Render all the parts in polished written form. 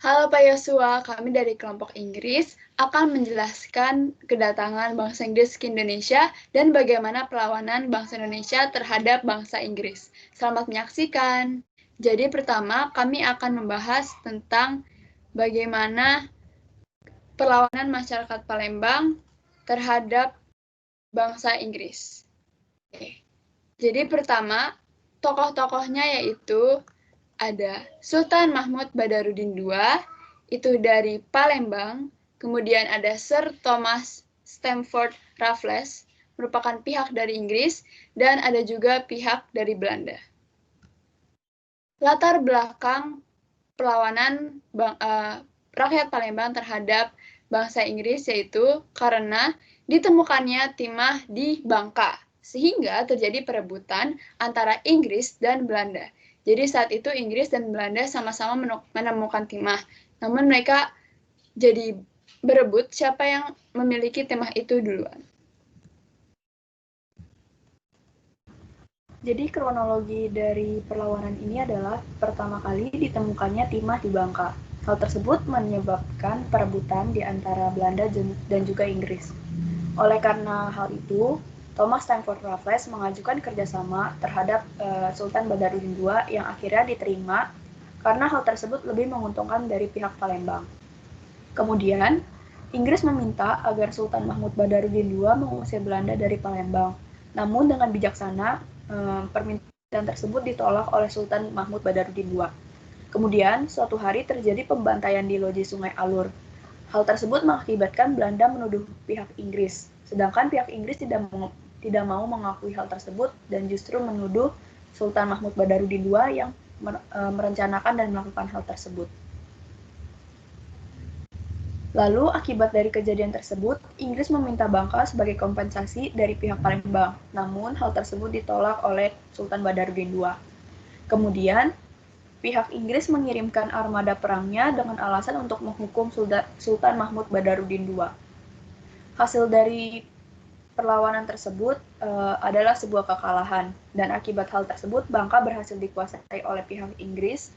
Halo Pak Yosua, kami dari kelompok Inggris akan menjelaskan kedatangan bangsa Inggris ke Indonesia dan bagaimana perlawanan bangsa Indonesia terhadap bangsa Inggris. Selamat menyaksikan. Jadi pertama, kami akan membahas tentang bagaimana perlawanan masyarakat Palembang terhadap bangsa Inggris. Oke. Jadi pertama, tokoh-tokohnya yaitu ada Sultan Mahmud Badarudin II, itu dari Palembang. Kemudian ada Sir Thomas Stamford Raffles, merupakan pihak dari Inggris, dan ada juga pihak dari Belanda. Latar belakang perlawanan rakyat Palembang terhadap bangsa Inggris yaitu karena ditemukannya timah di Bangka, sehingga terjadi perebutan antara Inggris dan Belanda. Jadi saat itu Inggris dan Belanda sama-sama menemukan timah, namun mereka jadi berebut siapa yang memiliki timah itu duluan. Jadi kronologi dari perlawanan ini adalah pertama kali ditemukannya timah di Bangka. Hal tersebut menyebabkan perebutan di antara Belanda dan juga Inggris. Oleh karena hal itu, Thomas Stamford Raffles mengajukan kerjasama terhadap Sultan Badarudin II yang akhirnya diterima karena hal tersebut lebih menguntungkan dari pihak Palembang. Kemudian, Inggris meminta agar Sultan Mahmud Badarudin II mengusir Belanda dari Palembang. Namun dengan bijaksana, permintaan tersebut ditolak oleh Sultan Mahmud Badarudin II. Kemudian, suatu hari terjadi pembantaian di loji Sungai Alur. Hal tersebut mengakibatkan Belanda menuduh pihak Inggris, sedangkan pihak Inggris tidak mau mengakui hal tersebut dan justru menuduh Sultan Mahmud Badarudin II yang merencanakan dan melakukan hal tersebut. Lalu, akibat dari kejadian tersebut, Inggris meminta Bangka sebagai kompensasi dari pihak Palembang. Namun, hal tersebut ditolak oleh Sultan Badarudin II. Kemudian, pihak Inggris mengirimkan armada perangnya dengan alasan untuk menghukum Sultan Mahmud Badarudin II. Hasil dari perlawanan tersebut adalah sebuah kekalahan, dan akibat hal tersebut, Bangka berhasil dikuasai oleh pihak Inggris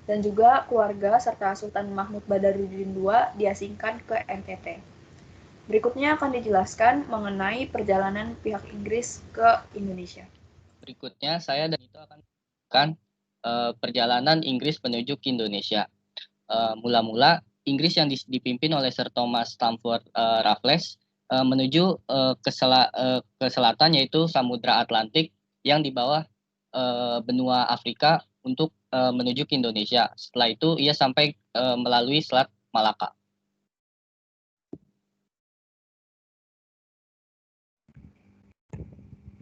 dan juga keluarga serta Sultan Mahmud Badarudin II diasingkan ke NTT. Berikutnya akan dijelaskan mengenai perjalanan pihak Inggris ke Indonesia. Berikutnya saya dan itu akan melakukan perjalanan Inggris menuju ke Indonesia. Mula-mula Inggris yang dipimpin oleh Sir Thomas Stamford Raffles menuju ke selatan yaitu Samudra Atlantik yang di bawah benua Afrika untuk menuju ke Indonesia. Setelah itu ia sampai melalui Selat Malaka.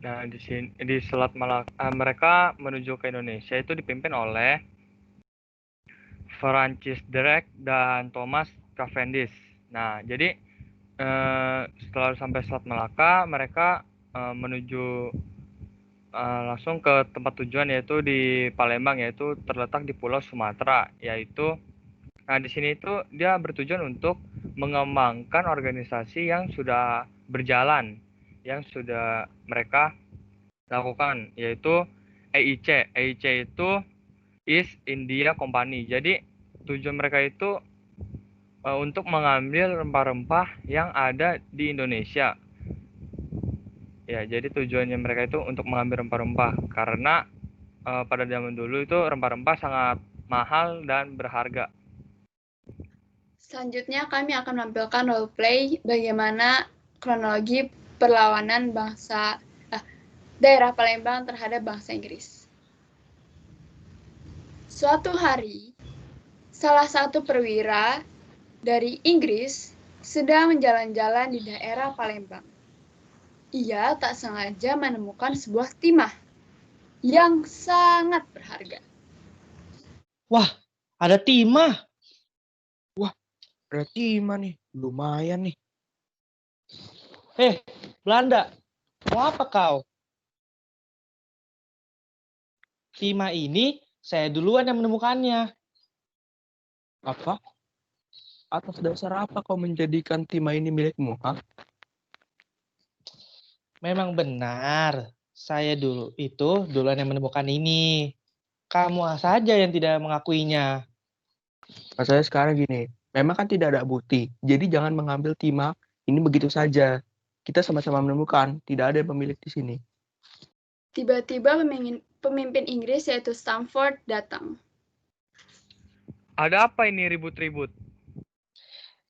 Nah, di Selat Malaka mereka menuju ke Indonesia itu dipimpin oleh Francis Drake dan Thomas Cavendish. Nah, jadi setelah sampai Selat Malaka, mereka menuju langsung ke tempat tujuan yaitu di Palembang, yaitu terletak di Pulau Sumatera, nah di sini itu dia bertujuan untuk mengembangkan organisasi yang sudah berjalan, yang sudah mereka lakukan, yaitu EIC. EIC itu East India Company. Jadi tujuan mereka itu untuk mengambil rempah-rempah yang ada di Indonesia. Ya, jadi tujuannya mereka itu untuk mengambil rempah-rempah karena pada zaman dulu itu rempah-rempah sangat mahal dan berharga. Selanjutnya kami akan menampilkan roleplay bagaimana kronologi perlawanan daerah Palembang terhadap bangsa Inggris. Suatu hari, salah satu perwira dari Inggris sedang menjalan-jalan di daerah Palembang. Ia tak sengaja menemukan sebuah timah yang sangat berharga. Wah, ada timah. Wah, ada timah nih. Lumayan nih. Belanda, mau apa kau? Timah ini saya duluan yang menemukannya. Apa? Atas dasar apa kau menjadikan timah ini milikmu? Memang benar. Saya duluan yang menemukan ini. Kamu saja yang tidak mengakuinya. Masalahnya sekarang gini, memang kan tidak ada bukti, jadi jangan mengambil timah ini begitu saja. Kita sama-sama menemukan, tidak ada yang pemilik di sini. Tiba-tiba pemimpin Inggris yaitu Stamford datang. Ada apa ini ribut-ribut?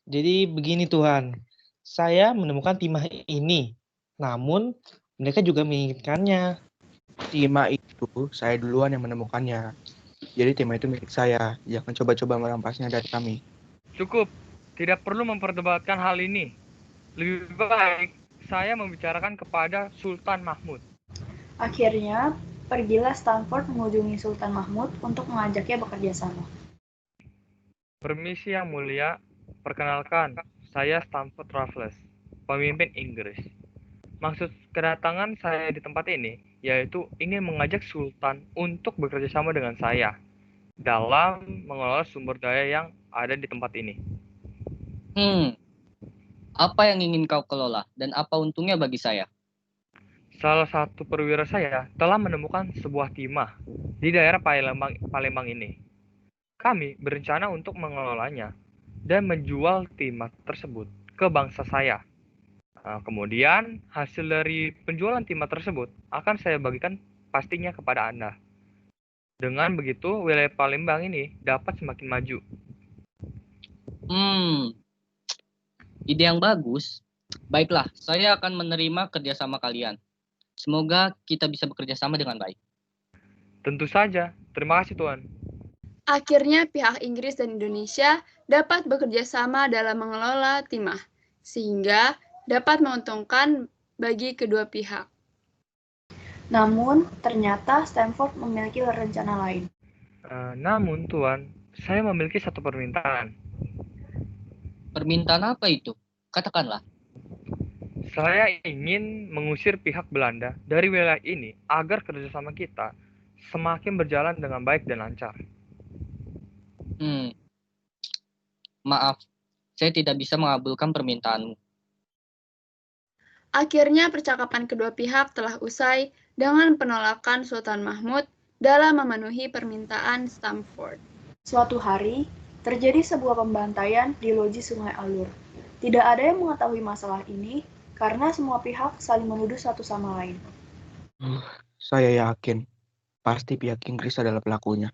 Jadi begini Tuhan, saya menemukan timah ini, namun mereka juga menginginkannya. Timah itu saya duluan yang menemukannya. Jadi timah itu milik saya. Jangan coba-coba merampasnya dari kami. Cukup, tidak perlu memperdebatkan hal ini. Lebih baik saya membicarakan kepada Sultan Mahmud. Akhirnya, pergilah Stanford mengunjungi Sultan Mahmud untuk mengajaknya bekerja sama. Permisi yang mulia, perkenalkan, saya Stamford Raffles, pemimpin Inggris. Maksud kedatangan saya di tempat ini yaitu ingin mengajak Sultan untuk bekerja sama dengan saya dalam mengelola sumber daya yang ada di tempat ini. Apa yang ingin kau kelola dan apa untungnya bagi saya? Salah satu perwira saya telah menemukan sebuah timah di daerah Palembang ini. Kami berencana untuk mengelolanya dan menjual timah tersebut ke bangsa saya. Kemudian, hasil dari penjualan timah tersebut akan saya bagikan pastinya kepada Anda. Dengan begitu, wilayah Palembang ini dapat semakin maju. Ide yang bagus. Baiklah, saya akan menerima kerjasama kalian. Semoga kita bisa bekerja sama dengan baik. Tentu saja. Terima kasih, Tuan. Akhirnya pihak Inggris dan Indonesia dapat bekerja sama dalam mengelola timah, sehingga dapat menguntungkan bagi kedua pihak. Namun, ternyata Stanford memiliki rencana lain. Namun, Tuan, saya memiliki satu permintaan. Permintaan apa itu? Katakanlah. Saya ingin mengusir pihak Belanda dari wilayah ini agar kerjasama kita semakin berjalan dengan baik dan lancar. Maaf, saya tidak bisa mengabulkan permintaanmu. Akhirnya percakapan kedua pihak telah usai dengan penolakan Sultan Mahmud dalam memenuhi permintaan Stamford. Suatu hari, terjadi sebuah pembantaian di loji Sungai Alur. Tidak ada yang mengetahui masalah ini karena semua pihak saling menuduh satu sama lain. Saya yakin, pasti pihak Inggris adalah pelakunya.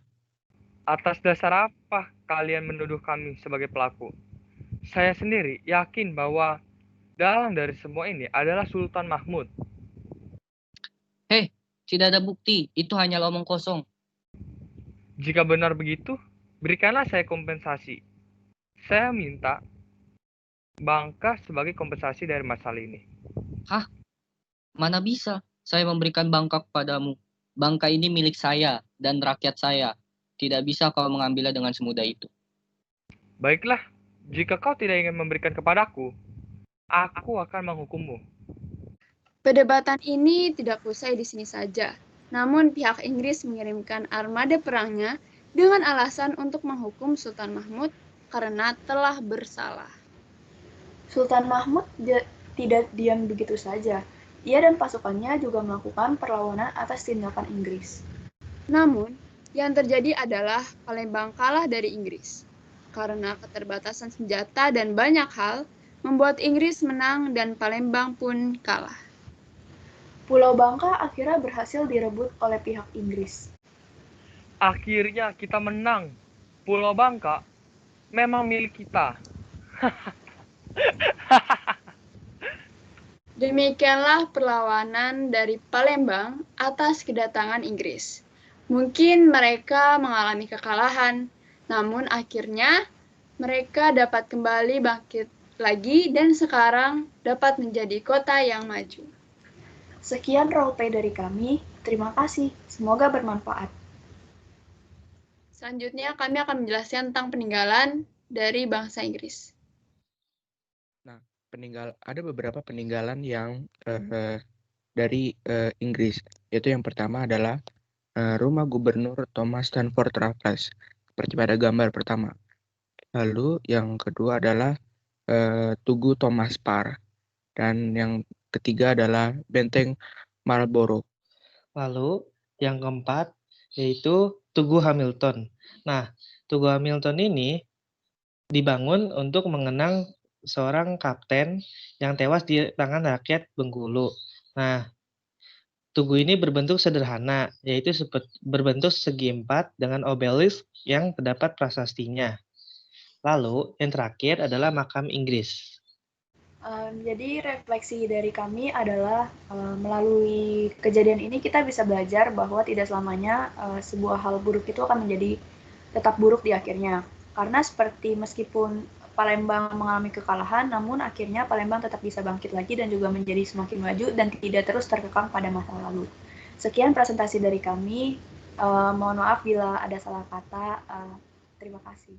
Atas dasar apa kalian menuduh kami sebagai pelaku? Saya sendiri yakin bahwa dalang dari semua ini adalah Sultan Mahmud. Tidak ada bukti, itu hanya omong kosong. Jika benar begitu, berikanlah saya kompensasi. Saya minta bangka sebagai kompensasi dari masalah ini. Mana bisa saya memberikan bangka kepadamu? Bangka ini milik saya dan rakyat saya. Tidak bisa kau mengambilnya dengan semudah itu. Baiklah, jika kau tidak ingin memberikan kepadaku, aku akan menghukummu. Perdebatan ini tidak usai di sini saja, namun pihak Inggris mengirimkan armada perangnya dengan alasan untuk menghukum Sultan Mahmud karena telah bersalah. Sultan Mahmud tidak diam begitu saja. Ia dan pasukannya juga melakukan perlawanan atas tindakan Inggris. Namun, yang terjadi adalah Palembang kalah dari Inggris. Karena keterbatasan senjata dan banyak hal, membuat Inggris menang dan Palembang pun kalah. Pulau Bangka akhirnya berhasil direbut oleh pihak Inggris. Akhirnya kita menang. Pulau Bangka memang milik kita. Demikianlah perlawanan dari Palembang atas kedatangan Inggris. Mungkin mereka mengalami kekalahan, namun akhirnya mereka dapat kembali bangkit lagi dan sekarang dapat menjadi kota yang maju. Sekian roleplay dari kami. Terima kasih. Semoga bermanfaat. Selanjutnya kami akan menjelaskan tentang peninggalan dari bangsa Inggris. Ada beberapa peninggalan yang dari Inggris. Yaitu yang pertama adalah rumah Gubernur Thomas Stamford Raffles, seperti pada gambar pertama. Lalu yang kedua adalah Tugu Thomas Parr, dan yang ketiga adalah Benteng Marlborough. Lalu yang keempat yaitu Tugu Hamilton. Nah, Tugu Hamilton ini dibangun untuk mengenang seorang kapten yang tewas di tangan rakyat Bengkulu. Nah, tugu ini berbentuk sederhana, yaitu berbentuk segi empat dengan obelisk yang terdapat prasastinya. Lalu, yang terakhir adalah makam Inggris. Jadi refleksi dari kami adalah melalui kejadian ini kita bisa belajar bahwa tidak selamanya sebuah hal buruk itu akan menjadi tetap buruk di akhirnya. Karena seperti meskipun Palembang mengalami kekalahan, namun akhirnya Palembang tetap bisa bangkit lagi dan juga menjadi semakin maju dan tidak terus terkekang pada masa lalu. Sekian presentasi dari kami. Mohon maaf bila ada salah kata. Terima kasih.